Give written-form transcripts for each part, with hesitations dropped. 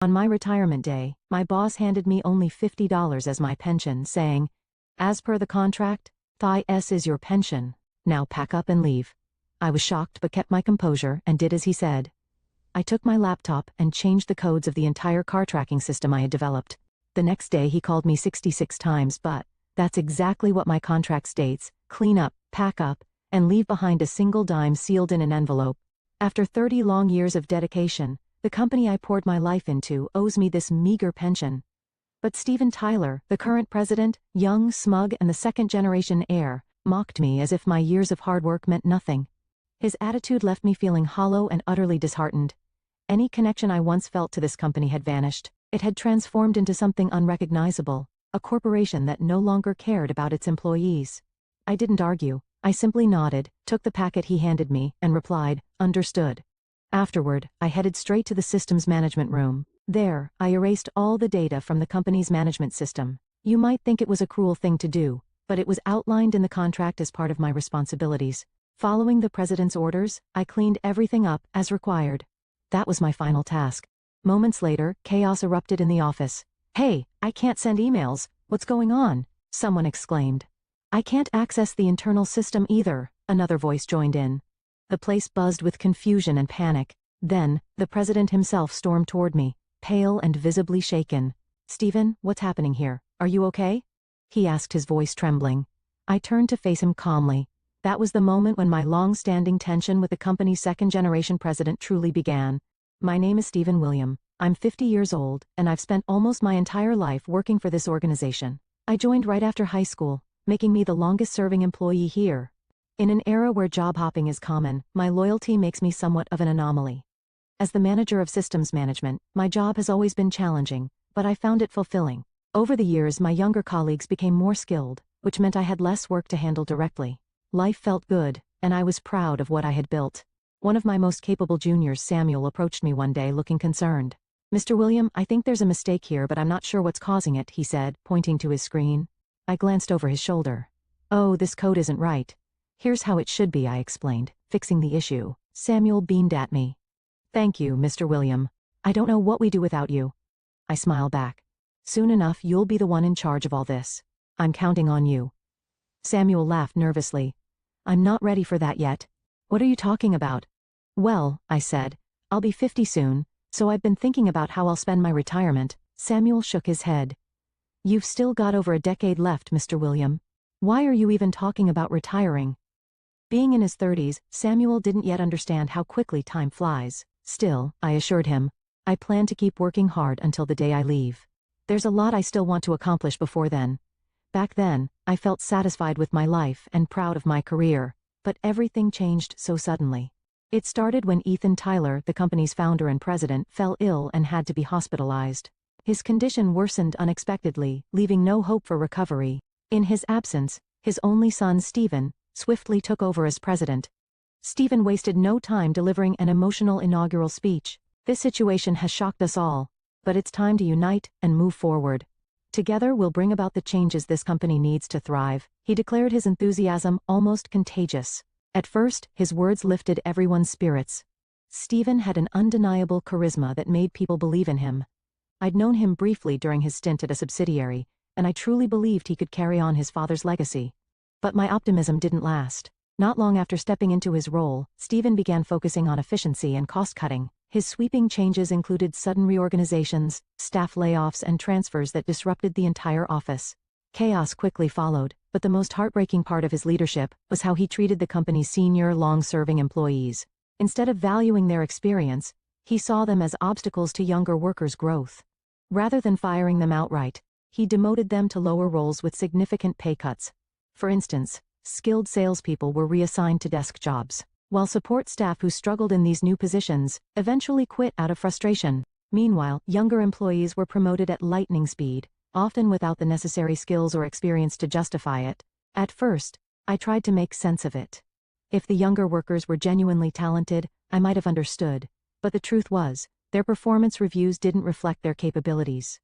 On my retirement day, my boss handed me only $50 as my pension, saying, "As per the contract, Thai is your pension. Now pack up and leave." I was shocked but kept my composure and did as he said. I took my laptop and changed the codes of the entire car tracking system I had developed. The next day he called me 66 times, but that's exactly what my contract states: clean up, pack up, and leave behind a single dime sealed in an envelope. After 30 long years of dedication, the company I poured my life into owes me this meager pension. But Steven Tyler, the current president, young, smug, and the second-generation heir, mocked me as if my years of hard work meant nothing. His attitude left me feeling hollow and utterly disheartened. Any connection I once felt to this company had vanished. It had transformed into something unrecognizable, a corporation that no longer cared about its employees. I didn't argue. I simply nodded, took the packet he handed me, and replied, "Understood." Afterward, I headed straight to the systems management room. There, I erased all the data from the company's management system. You might think it was a cruel thing to do, but it was outlined in the contract as part of my responsibilities. Following the president's orders, I cleaned everything up as required. That was my final task. Moments later, chaos erupted in the office. "Hey, I can't send emails. What's going on?" someone exclaimed. "I can't access the internal system either," another voice joined in. The place buzzed with confusion and panic. Then, the president himself stormed toward me, pale and visibly shaken. "Steven, what's happening here? Are you okay?" he asked, his voice trembling. I turned to face him calmly. That was the moment when my long-standing tension with the company's second-generation president truly began. "My name is Steven William. I'm 50 years old, and I've spent almost my entire life working for this organization. I joined right after high school, making me the longest-serving employee here. In an era where job hopping is common, my loyalty makes me somewhat of an anomaly. As the manager of systems management, my job has always been challenging, but I found it fulfilling. Over the years, my younger colleagues became more skilled, which meant I had less work to handle directly. Life felt good, and I was proud of what I had built. One of my most capable juniors, Samuel, approached me one day looking concerned. "Mr. William, I think there's a mistake here, but I'm not sure what's causing it," he said, pointing to his screen. I glanced over his shoulder. "Oh, this code isn't right. Here's how it should be," I explained, fixing the issue. Samuel beamed at me. "Thank you, Mr. William. I don't know what we do without you." I smiled back. "Soon enough, you'll be the one in charge of all this. I'm counting on you." Samuel laughed nervously. "I'm not ready for that yet." "What are you talking about?" "Well," I said, "I'll be 50 soon, so I've been thinking about how I'll spend my retirement." Samuel shook his head. "You've still got over a decade left, Mr. William. Why are you even talking about retiring?" Being in his 30s, Samuel didn't yet understand how quickly time flies. Still, I assured him, I plan to keep working hard until the day I leave. There's a lot I still want to accomplish before then. Back then, I felt satisfied with my life and proud of my career, but everything changed so suddenly. It started when Ethan Tyler, the company's founder and president, fell ill and had to be hospitalized. His condition worsened unexpectedly, leaving no hope for recovery. In his absence, his only son, Steven, swiftly took over as president. Steven wasted no time delivering an emotional inaugural speech. "This situation has shocked us all, but it's time to unite and move forward. Together we'll bring about the changes this company needs to thrive," he declared, his enthusiasm almost contagious. At first, his words lifted everyone's spirits. Steven had an undeniable charisma that made people believe in him. I'd known him briefly during his stint at a subsidiary, and I truly believed he could carry on his father's legacy. But my optimism didn't last. Not long after stepping into his role, Steven began focusing on efficiency and cost-cutting. His sweeping changes included sudden reorganizations, staff layoffs, and transfers that disrupted the entire office. Chaos quickly followed, but the most heartbreaking part of his leadership was how he treated the company's senior, long-serving employees. Instead of valuing their experience, he saw them as obstacles to younger workers' growth. Rather than firing them outright, he demoted them to lower roles with significant pay cuts. For instance, skilled salespeople were reassigned to desk jobs, while support staff who struggled in these new positions eventually quit out of frustration. Meanwhile, younger employees were promoted at lightning speed, often without the necessary skills or experience to justify it. At first, I tried to make sense of it. If the younger workers were genuinely talented, I might have understood, but the truth was, their performance reviews didn't reflect their capabilities.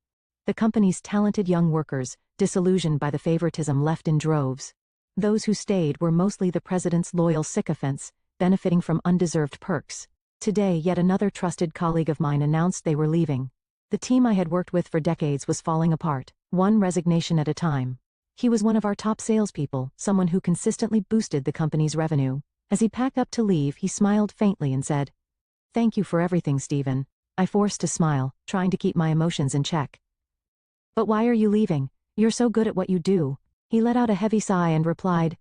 The company's talented young workers, disillusioned by the favoritism, left in droves. Those who stayed were mostly the president's loyal sycophants, benefiting from undeserved perks. Today, yet another trusted colleague of mine announced they were leaving. The team I had worked with for decades was falling apart, one resignation at a time. He was one of our top salespeople, someone who consistently boosted the company's revenue. As he packed up to leave, he smiled faintly and said, "Thank you for everything, Stephen." I forced a smile, trying to keep my emotions in check. "But why are you leaving? You're so good at what you do." He let out a heavy sigh and replied,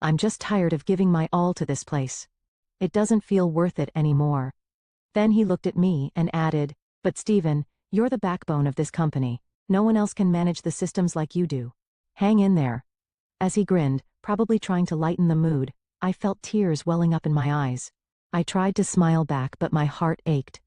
"I'm just tired of giving my all to this place. It doesn't feel worth it anymore." Then he looked at me and added, "But Stephen, you're the backbone of this company. No one else can manage the systems like you do. Hang in there." As he grinned, probably trying to lighten the mood, I felt tears welling up in my eyes. I tried to smile back, but my heart ached.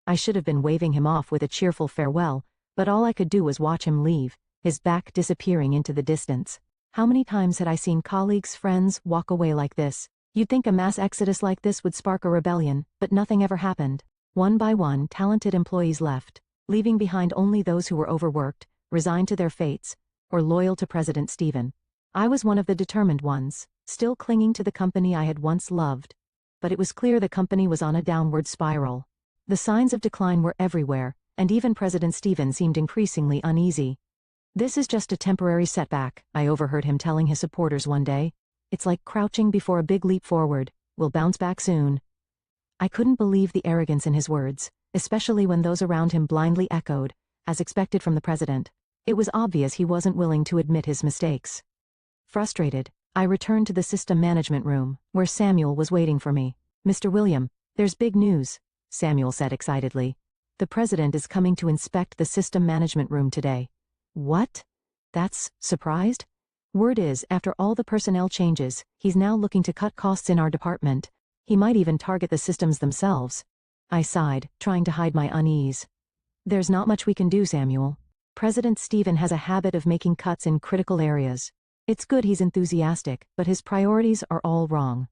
I should have been waving him off with a cheerful farewell, but all I could do was watch him leave, his back disappearing into the distance. How many times had I seen colleagues, friends, walk away like this? You'd think a mass exodus like this would spark a rebellion, but nothing ever happened. One by one, talented employees left, leaving behind only those who were overworked, resigned to their fates, or loyal to President Stephen. I was one of the determined ones, still clinging to the company I had once loved. But it was clear the company was on a downward spiral. The signs of decline were everywhere, and even President Stephen seemed increasingly uneasy. "This is just a temporary setback," I overheard him telling his supporters one day. "It's like crouching before a big leap forward. We'll bounce back soon." I couldn't believe the arrogance in his words, especially when those around him blindly echoed, as expected from the president. It was obvious he wasn't willing to admit his mistakes. Frustrated, I returned to the system management room, where Samuel was waiting for me. "Mr. William, there's big news," Samuel said excitedly. "The president is coming to inspect the system management room today." "What?" That's surprised? Word is, after all the personnel changes, he's now looking to cut costs in our department. He might even target the systems themselves. I sighed, trying to hide my unease. "There's not much we can do, Samuel. President Stephen has a habit of making cuts in critical areas. It's good he's enthusiastic, but his priorities are all wrong."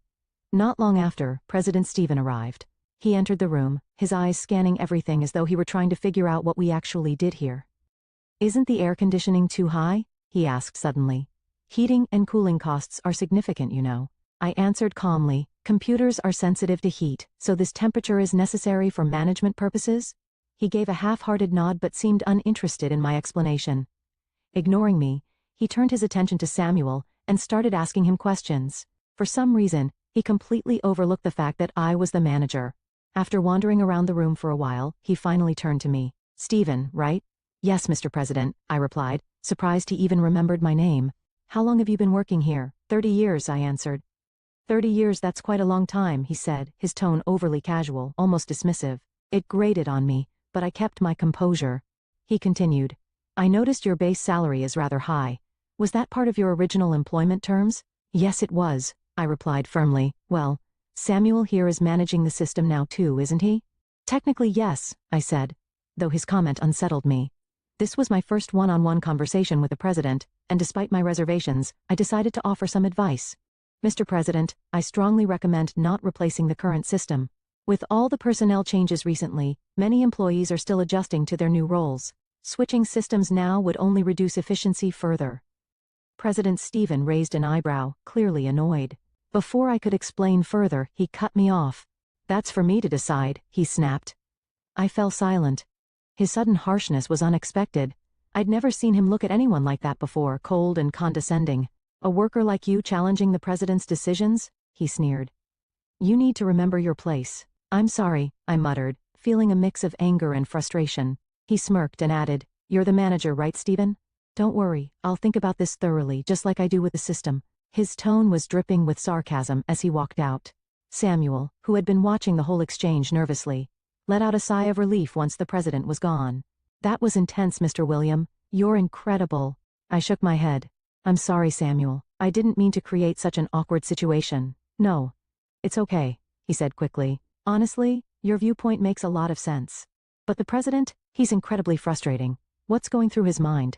Not long after, President Stephen arrived. He entered the room, his eyes scanning everything as though he were trying to figure out what we actually did here. "Isn't the air conditioning too high?" he asked suddenly. "Heating and cooling costs are significant, you know." I answered calmly, "Computers are sensitive to heat, so this temperature is necessary for management purposes?" He gave a half-hearted nod but seemed uninterested in my explanation. Ignoring me, he turned his attention to Samuel and started asking him questions. For some reason, he completely overlooked the fact that I was the manager. After wandering around the room for a while, he finally turned to me. "Stephen, right?" "Yes, Mr. President," I replied, surprised he even remembered my name. "How long have you been working here?" 30 years, I answered. 30 years, that's quite a long time, he said, his tone overly casual, almost dismissive. It grated on me, but I kept my composure. He continued, "I noticed your base salary is rather high. Was that part of your original employment terms?" "Yes, it was," I replied firmly. "Well, Samuel here is managing the system now too, isn't he?" "Technically yes," I said, though his comment unsettled me. This was my first one-on-one conversation with the president, and despite my reservations, I decided to offer some advice. "Mr. President, I strongly recommend not replacing the current system. With all the personnel changes recently, many employees are still adjusting to their new roles. Switching systems now would only reduce efficiency further." President Stephen raised an eyebrow, clearly annoyed. Before I could explain further, he cut me off. "That's for me to decide," he snapped. I fell silent. His sudden harshness was unexpected. I'd never seen him look at anyone like that before, cold and condescending. "A worker like you challenging the president's decisions?" he sneered. "You need to remember your place." "I'm sorry," I muttered, feeling a mix of anger and frustration. He smirked and added, "You're the manager, right, Stephen? Don't worry, I'll think about this thoroughly, just like I do with the system." His tone was dripping with sarcasm as he walked out. Samuel, who had been watching the whole exchange nervously, let out a sigh of relief once the president was gone. "That was intense, Mr. William. You're incredible." I shook my head. "I'm sorry, Samuel. I didn't mean to create such an awkward situation." "No. It's okay," he said quickly. "Honestly, your viewpoint makes a lot of sense. But the president, he's incredibly frustrating. What's going through his mind?"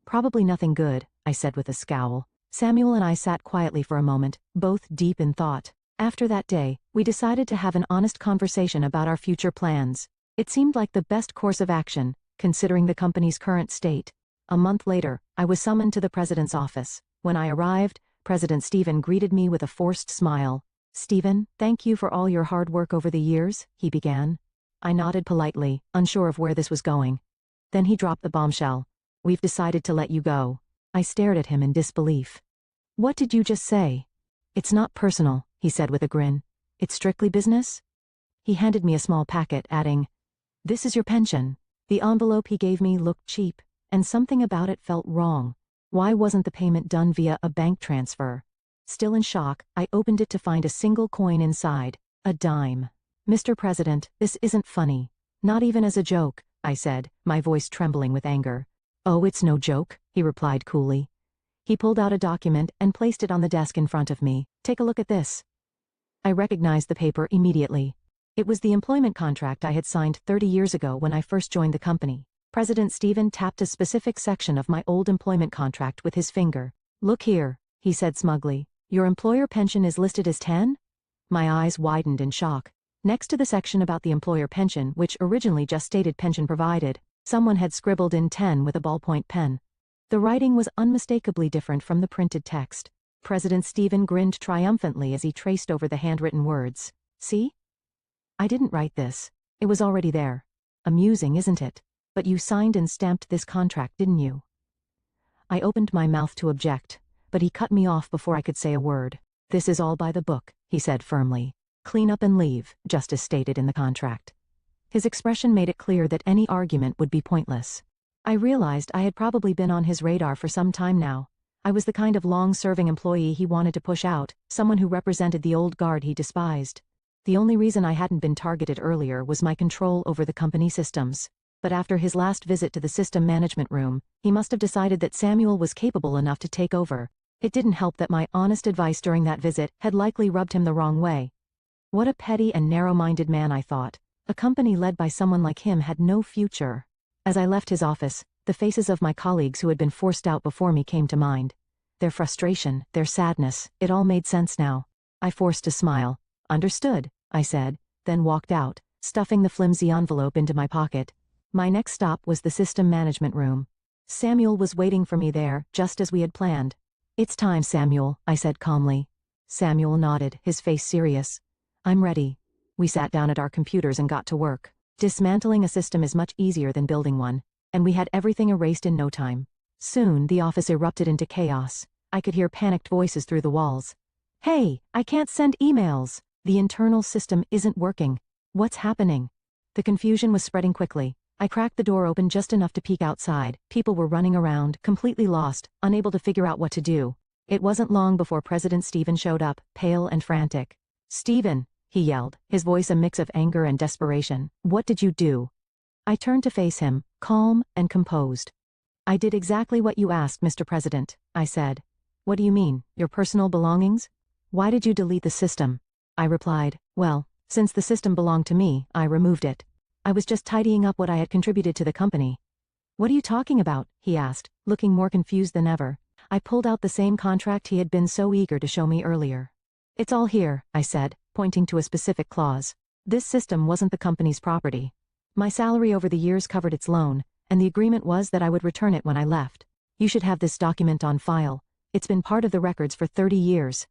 "Probably nothing good," I said with a scowl. Samuel and I sat quietly for a moment, both deep in thought. After that day, we decided to have an honest conversation about our future plans. It seemed like the best course of action, considering the company's current state. A month later, I was summoned to the president's office. When I arrived, President Stephen greeted me with a forced smile. "Stephen, thank you for all your hard work over the years," he began. I nodded politely, unsure of where this was going. Then he dropped the bombshell. "We've decided to let you go." I stared at him in disbelief. "What did you just say?" "It's not personal," he said with a grin. "It's strictly business?" He handed me a small packet, adding, "This is your pension." The envelope he gave me looked cheap, and something about it felt wrong. Why wasn't the payment done via a bank transfer? Still in shock, I opened it to find a single coin inside, a dime. "Mr. President, this isn't funny. Not even as a joke," I said, my voice trembling with anger. "Oh, it's no joke," he replied coolly. He pulled out a document and placed it on the desk in front of me. "Take a look at this." I recognized the paper immediately. It was the employment contract I had signed 30 years ago when I first joined the company. President Stephen tapped a specific section of my old employment contract with his finger. "Look here," he said smugly. "Your employer pension is listed as 10? My eyes widened in shock. Next to the section about the employer pension, which originally just stated pension provided, someone had scribbled in 10 with a ballpoint pen. The writing was unmistakably different from the printed text. President Stephen grinned triumphantly as he traced over the handwritten words. "See? I didn't write this. It was already there. Amusing, isn't it? But you signed and stamped this contract, didn't you?" I opened my mouth to object, but he cut me off before I could say a word. "This is all by the book," he said firmly. "Clean up and leave, just as stated in the contract." His expression made it clear that any argument would be pointless. I realized I had probably been on his radar for some time now. I was the kind of long-serving employee he wanted to push out, someone who represented the old guard he despised. The only reason I hadn't been targeted earlier was my control over the company systems. But after his last visit to the system management room, he must have decided that Samuel was capable enough to take over. It didn't help that my honest advice during that visit had likely rubbed him the wrong way. What a petty and narrow-minded man, I thought. A company led by someone like him had no future. As I left his office, the faces of my colleagues who had been forced out before me came to mind. Their frustration, their sadness, it all made sense now. I forced a smile. "Understood," I said, then walked out, stuffing the flimsy envelope into my pocket. My next stop was the system management room. Samuel was waiting for me there, just as we had planned. "It's time, Samuel," I said calmly. Samuel nodded, his face serious. "I'm ready." We sat down at our computers and got to work. Dismantling a system is much easier than building one, and we had everything erased in no time. Soon, the office erupted into chaos. I could hear panicked voices through the walls. "Hey, I can't send emails. The internal system isn't working. What's happening?" The confusion was spreading quickly. I cracked the door open just enough to peek outside. People were running around, completely lost, unable to figure out what to do. It wasn't long before President Stephen showed up, pale and frantic. "Stephen," he yelled, his voice a mix of anger and desperation. "What did you do?" I turned to face him, calm and composed. "I did exactly what you asked, Mr. President," I said. "What do you mean, your personal belongings? Why did you delete the system?" I replied, "Well, since the system belonged to me, I removed it. I was just tidying up what I had contributed to the company." "What are you talking about?" he asked, looking more confused than ever. I pulled out the same contract he had been so eager to show me earlier. "It's all here," I said, pointing to a specific clause. "This system wasn't the company's property. My salary over the years covered its loan, and the agreement was that I would return it when I left. You should have this document on file. It's been part of the records for 30 years.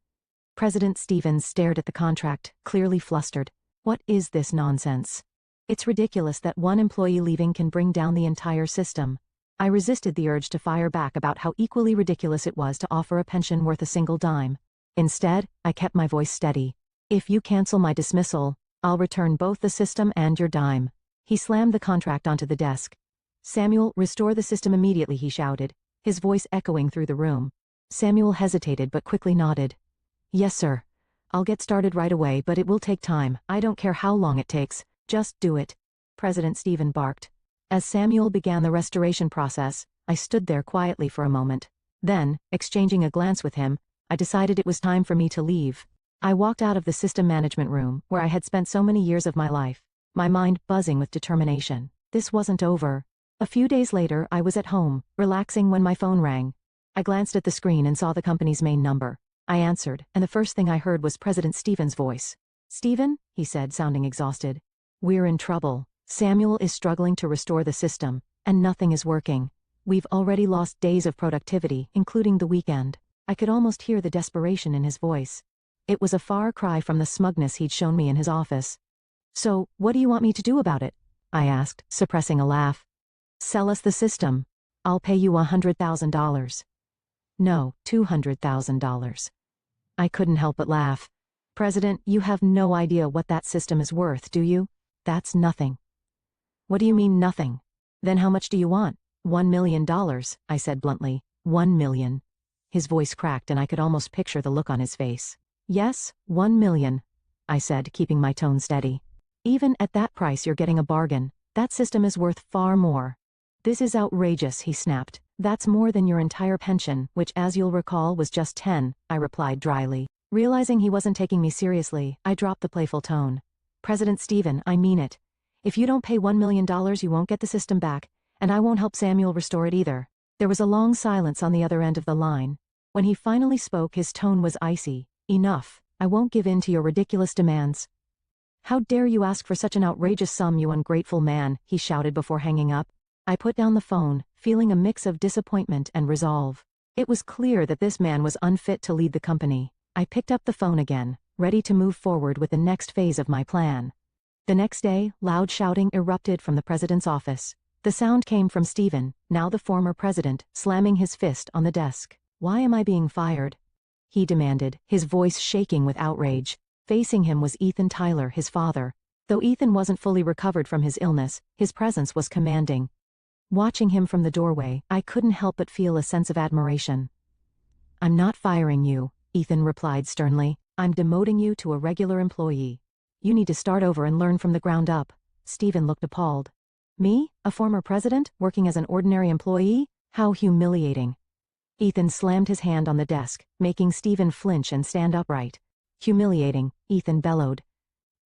President Stevens stared at the contract, clearly flustered. What is this nonsense? It's ridiculous that one employee leaving can bring down the entire system. I resisted the urge to fire back about how equally ridiculous it was to offer a pension worth a single dime. Instead, I kept my voice steady. "If you cancel my dismissal, I'll return both the system and your dime." He slammed the contract onto the desk. "Samuel, restore the system immediately," he shouted, his voice echoing through the room. Samuel hesitated but quickly nodded. "Yes, sir. I'll get started right away, but it will take time. I don't care how long it takes. Just do it," President Stephen barked. As Samuel began the restoration process, I stood there quietly for a moment. Then, exchanging a glance with him, I decided it was time for me to leave. I walked out of the system management room, where I had spent so many years of my life, my mind buzzing with determination. This wasn't over. A few days later, I was at home, relaxing when my phone rang. I glanced at the screen and saw the company's main number. I answered, and the first thing I heard was President Stephen's voice. "Stephen," he said, sounding exhausted. "We're in trouble. Samuel is struggling to restore the system, and nothing is working. We've already lost days of productivity, including the weekend." I could almost hear the desperation in his voice. It was a far cry from the smugness he'd shown me in his office. "So, what do you want me to do about it?" I asked, suppressing a laugh. Sell us the system. I'll pay you $100,000. No, $200,000. I couldn't help but laugh. President, you have no idea what that system is worth, do you? That's nothing. What do you mean nothing? Then how much do you want? $1 million, I said bluntly. 1 million. His voice cracked and I could almost picture the look on his face. Yes, 1 million, I said, keeping my tone steady. Even at that price you're getting a bargain. That system is worth far more. This is outrageous, he snapped. That's more than your entire pension, which as you'll recall was just 10, I replied dryly. Realizing he wasn't taking me seriously, I dropped the playful tone. President Stephen, I mean it. If you don't pay $1 million you won't get the system back, and I won't help Samuel restore it either. There was a long silence on the other end of the line. When he finally spoke his tone was icy. Enough. I won't give in to your ridiculous demands. How dare you ask for such an outrageous sum, you ungrateful man, he shouted before hanging up. I put down the phone, feeling a mix of disappointment and resolve. It was clear that this man was unfit to lead the company. I picked up the phone again, ready to move forward with the next phase of my plan. The next day, loud shouting erupted from the president's office. The sound came from Stephen, now the former president, slamming his fist on the desk. Why am I being fired? He demanded, his voice shaking with outrage. Facing him was Ethan Tyler, his father. Though Ethan wasn't fully recovered from his illness, his presence was commanding. Watching him from the doorway, I couldn't help but feel a sense of admiration. I'm not firing you, Ethan replied sternly. I'm demoting you to a regular employee. You need to start over and learn from the ground up. Stephen looked appalled. Me? A former president, working as an ordinary employee? How humiliating. Ethan slammed his hand on the desk, making Stephen flinch and stand upright. Humiliating, Ethan bellowed.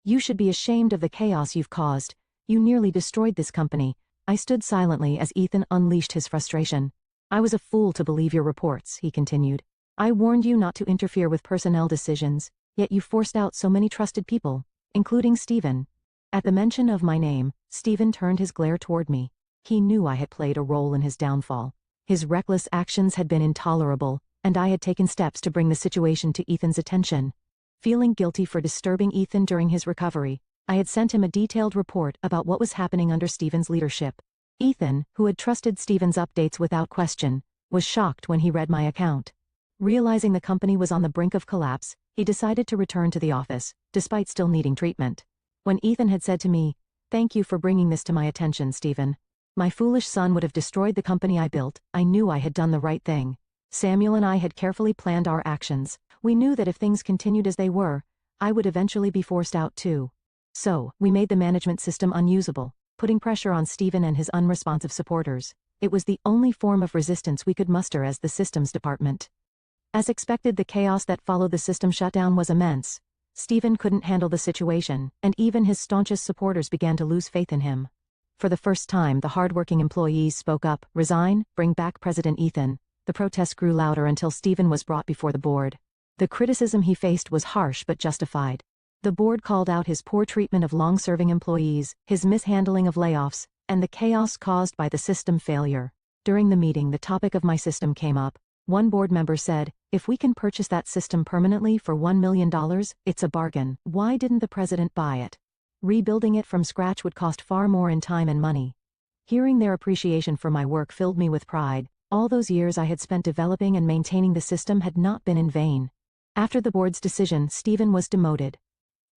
You should be ashamed of the chaos you've caused. You nearly destroyed this company. I stood silently as Ethan unleashed his frustration. I was a fool to believe your reports, he continued. I warned you not to interfere with personnel decisions, yet you forced out so many trusted people, including Stephen. At the mention of my name, Stephen turned his glare toward me. He knew I had played a role in his downfall. His reckless actions had been intolerable, and I had taken steps to bring the situation to Ethan's attention. Feeling guilty for disturbing Ethan during his recovery, I had sent him a detailed report about what was happening under Stephen's leadership. Ethan, who had trusted Stephen's updates without question, was shocked when he read my account. Realizing the company was on the brink of collapse, he decided to return to the office, despite still needing treatment. When Ethan had said to me, "Thank you for bringing this to my attention, Stephen. My foolish son would have destroyed the company I built," I knew I had done the right thing. Samuel and I had carefully planned our actions. We knew that if things continued as they were, I would eventually be forced out too. So, we made the management system unusable, putting pressure on Stephen and his unresponsive supporters. It was the only form of resistance we could muster as the systems department. As expected, the chaos that followed the system shutdown was immense. Stephen couldn't handle the situation, and even his staunchest supporters began to lose faith in him. For the first time, the hardworking employees spoke up, "Resign, bring back President Ethan." The protests grew louder until Stephen was brought before the board. The criticism he faced was harsh but justified. The board called out his poor treatment of long-serving employees, his mishandling of layoffs, and the chaos caused by the system failure. During the meeting, the topic of my system came up. One board member said, "If we can purchase that system permanently for $1 million, it's a bargain. Why didn't the president buy it? Rebuilding it from scratch would cost far more in time and money." Hearing their appreciation for my work filled me with pride. All those years I had spent developing and maintaining the system had not been in vain. After the board's decision, Stephen was demoted.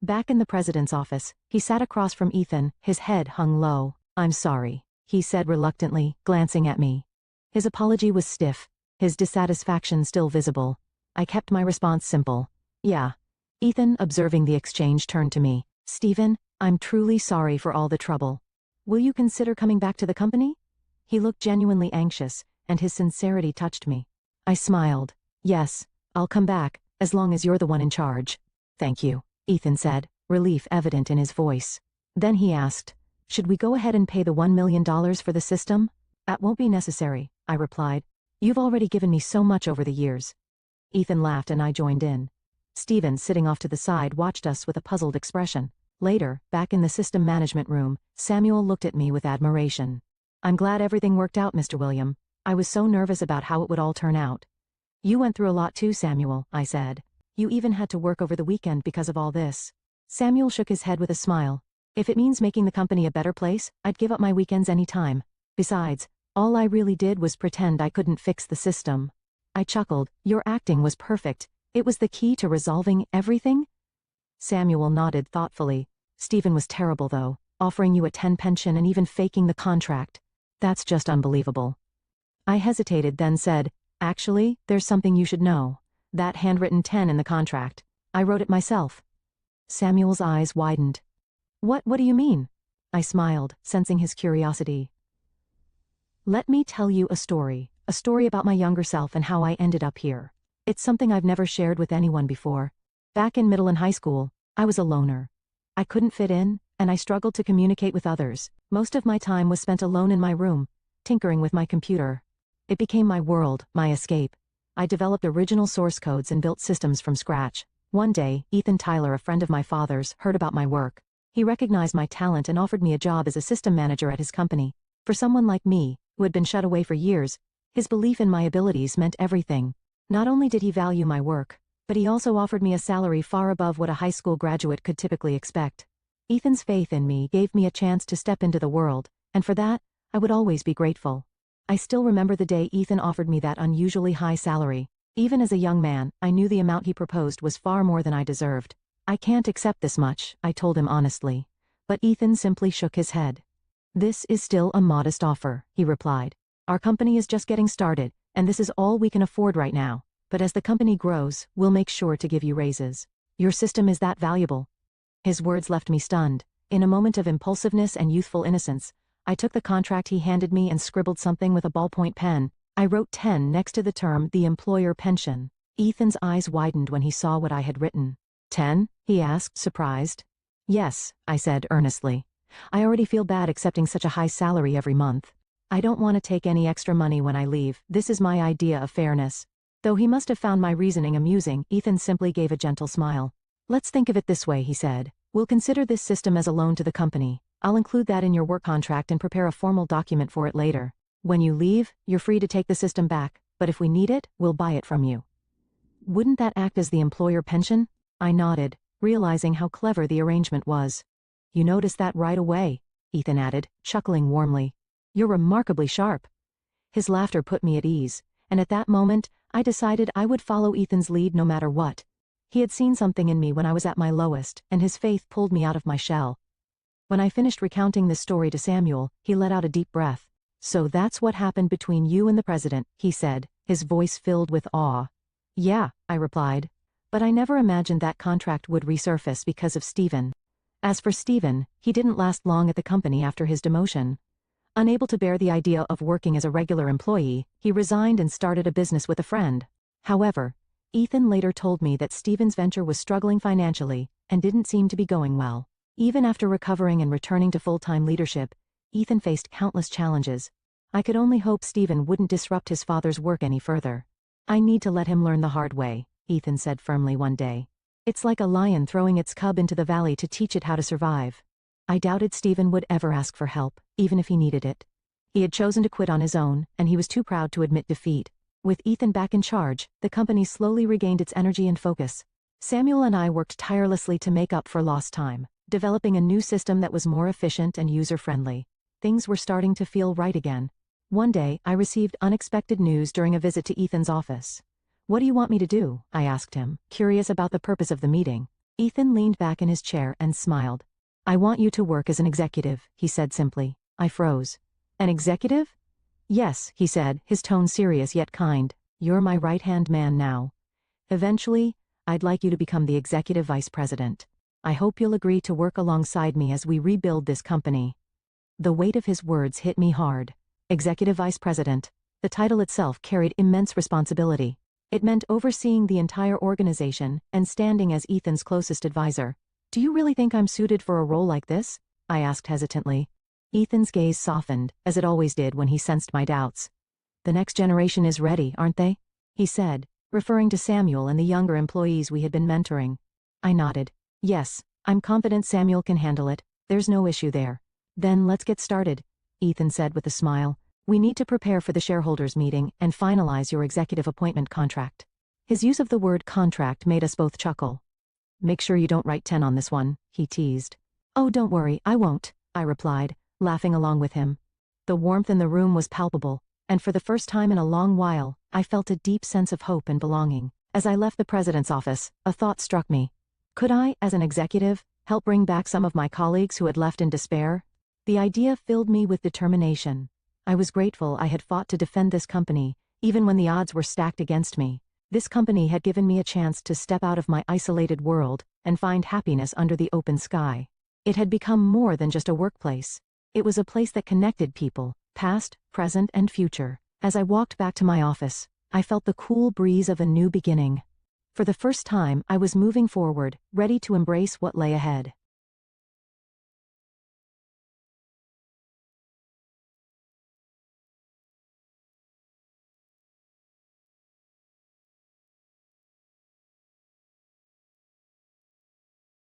Back in the president's office, he sat across from Ethan, his head hung low. "I'm sorry," he said reluctantly, glancing at me. His apology was stiff, his dissatisfaction still visible. I kept my response simple. "Yeah." Ethan, observing the exchange, turned to me. "Stephen, I'm truly sorry for all the trouble. Will you consider coming back to the company?" He looked genuinely anxious, and his sincerity touched me. I smiled. "Yes, I'll come back, as long as you're the one in charge." "Thank you," Ethan said, relief evident in his voice. Then he asked, "Should we go ahead and pay the $1 million for the system?" "That won't be necessary," I replied. "You've already given me so much over the years." Ethan laughed and I joined in. Stephen, sitting off to the side, watched us with a puzzled expression. Later, back in the system management room, Samuel looked at me with admiration. "I'm glad everything worked out, Mr. William. I was so nervous about how it would all turn out." "You went through a lot too, Samuel," I said. "You even had to work over the weekend because of all this." Samuel shook his head with a smile. "If it means making the company a better place, I'd give up my weekends any time." Besides, all I really did was pretend I couldn't fix the system. I chuckled. Your acting was perfect. It was the key to resolving everything? Samuel nodded thoughtfully. Stephen was terrible though, offering you a 10 pension and even faking the contract. That's just unbelievable. I hesitated, then said, actually, there's something you should know. That handwritten 10 in the contract. I wrote it myself. Samuel's eyes widened. What do you mean? I smiled, sensing his curiosity. Let me tell you a story about my younger self and how I ended up here. It's something I've never shared with anyone before. Back in middle and high school, I was a loner. I couldn't fit in, and I struggled to communicate with others. Most of my time was spent alone in my room, tinkering with my computer. It became my world, my escape. I developed original source codes and built systems from scratch. One day, Ethan Tyler, a friend of my father's, heard about my work. He recognized my talent and offered me a job as a system manager at his company. For someone like me, who had been shut away for years, his belief in my abilities meant everything. Not only did he value my work, but he also offered me a salary far above what a high school graduate could typically expect. Ethan's faith in me gave me a chance to step into the world, and for that, I would always be grateful. I still remember the day Ethan offered me that unusually high salary. Even as a young man, I knew the amount he proposed was far more than I deserved. I can't accept this much, I told him honestly. But Ethan simply shook his head. This is still a modest offer, he replied. Our company is just getting started, and this is all we can afford right now. But as the company grows, we'll make sure to give you raises. Your system is that valuable. His words left me stunned. In a moment of impulsiveness and youthful innocence, I took the contract he handed me and scribbled something with a ballpoint pen. I wrote 10 next to the term, the employer pension. Ethan's eyes widened when he saw what I had written. 10? He asked, surprised. Yes, I said earnestly. I already feel bad accepting such a high salary every month. I don't want to take any extra money when I leave. This is my idea of fairness. Though he must have found my reasoning amusing, Ethan simply gave a gentle smile. Let's think of it this way, he said. We'll consider this system as a loan to the company. I'll include that in your work contract and prepare a formal document for it later. When you leave, you're free to take the system back, but if we need it, we'll buy it from you. Wouldn't that act as the employer pension? I nodded, realizing how clever the arrangement was. You noticed that right away, Ethan added, chuckling warmly. You're remarkably sharp. His laughter put me at ease, and at that moment, I decided I would follow Ethan's lead no matter what. He had seen something in me when I was at my lowest, and his faith pulled me out of my shell. When I finished recounting this story to Samuel, he let out a deep breath. So that's what happened between you and the president, he said, his voice filled with awe. Yeah, I replied. But I never imagined that contract would resurface because of Stephen. As for Stephen, he didn't last long at the company after his demotion. Unable to bear the idea of working as a regular employee, he resigned and started a business with a friend. However, Ethan later told me that Stephen's venture was struggling financially and didn't seem to be going well. Even after recovering and returning to full-time leadership, Ethan faced countless challenges. I could only hope Stephen wouldn't disrupt his father's work any further. I need to let him learn the hard way, Ethan said firmly one day. It's like a lion throwing its cub into the valley to teach it how to survive. I doubted Stephen would ever ask for help, even if he needed it. He had chosen to quit on his own, and he was too proud to admit defeat. With Ethan back in charge, the company slowly regained its energy and focus. Samuel and I worked tirelessly to make up for lost time, developing a new system that was more efficient and user-friendly. Things were starting to feel right again. One day, I received unexpected news during a visit to Ethan's office. What do you want me to do? I asked him, curious about the purpose of the meeting. Ethan leaned back in his chair and smiled. I want you to work as an executive, he said simply. I froze. An executive? Yes, he said, his tone serious yet kind. You're my right-hand man now. Eventually, I'd like you to become the executive vice president. I hope you'll agree to work alongside me as we rebuild this company. The weight of his words hit me hard. Executive vice president. The title itself carried immense responsibility. It meant overseeing the entire organization and standing as Ethan's closest advisor. Do you really think I'm suited for a role like this? I asked hesitantly. Ethan's gaze softened, as it always did when he sensed my doubts. The next generation is ready, aren't they? He said, referring to Samuel and the younger employees we had been mentoring. I nodded. Yes, I'm confident Samuel can handle it. There's no issue there. Then let's get started, Ethan said with a smile. We need to prepare for the shareholders' meeting and finalize your executive appointment contract. His use of the word contract made us both chuckle. Make sure you don't write 10 on this one, he teased. Oh, don't worry, I won't, I replied, laughing along with him. The warmth in the room was palpable, and for the first time in a long while, I felt a deep sense of hope and belonging. As I left the president's office, a thought struck me. Could I, as an executive, help bring back some of my colleagues who had left in despair? The idea filled me with determination. I was grateful I had fought to defend this company, even when the odds were stacked against me. This company had given me a chance to step out of my isolated world and find happiness under the open sky. It had become more than just a workplace. It was a place that connected people, past, present, and future. As I walked back to my office, I felt the cool breeze of a new beginning. For the first time, I was moving forward, ready to embrace what lay ahead.